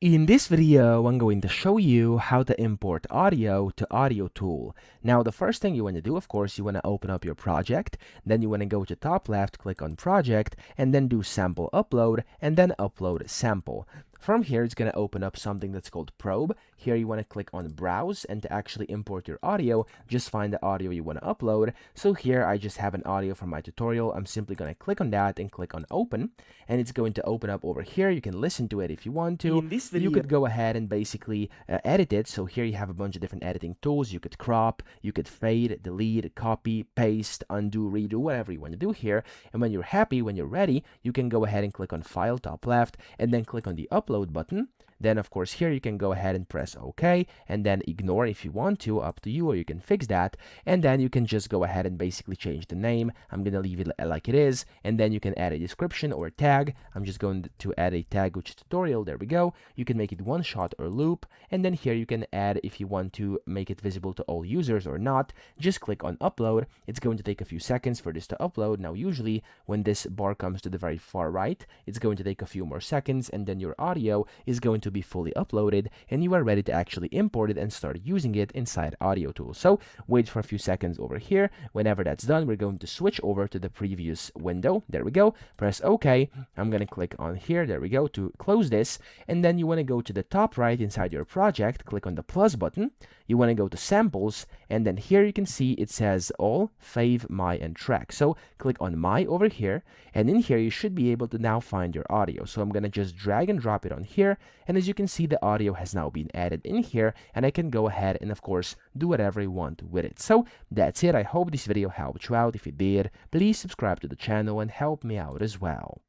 In this video, I'm going to show you how to import audio to Audiotool. Now, the first thing you want to do, of course, you want to open up your project. Then you want to go to top left, click on project, and then do sample upload, and then upload sample. From here, it's going to open up something that's called probe. Here you want to click on browse, and to actually import your audio, just find the audio you want to upload. So here I just have an audio from my tutorial. I'm simply going to click on that and click on open, and it's going to open up over here. You can listen to it if you want to. In this video, You could go ahead and basically edit it. So here you have a bunch of different editing tools. You could crop, you could fade, delete, copy, paste, undo, redo, whatever you want to do here. And when you're happy, when you're ready, you can go ahead and click on file, top left, and then click on the upload button. Then, of course, here you can go ahead and press OK, and then ignore if you want to, up to you, or you can fix that. And then you can just go ahead and basically change the name. I'm going to leave it like it is, and then you can add a description or a tag. I'm just going to add a tag, which is tutorial. There we go. You can make it one shot or loop, and then here you can add if you want to make it visible to all users or not. Just click on upload. It's going to take a few seconds for this to upload. Now, usually when this bar comes to the very far right, it's going to take a few more seconds, and then your audio is going to be fully uploaded, and you are ready to actually import it and start using it inside Audiotool. So wait for a few seconds over here. Whenever that's done, we're going to switch over to the previous window. There we go. Press OK. I'm going to click on here. There we go, to close this. And then you want to go to the top right inside your project, click on the plus button. You want to go to samples, and then here you can see it says all, fave, my, and track. So click on my over here, and in here you should be able to now find your audio. So I'm going to just drag and drop it on here, and as you can see, the audio has now been added in here, and I can go ahead and, of course, do whatever I want with it. So that's it. I hope this video helped you out. If it did, please subscribe to the channel and help me out as well.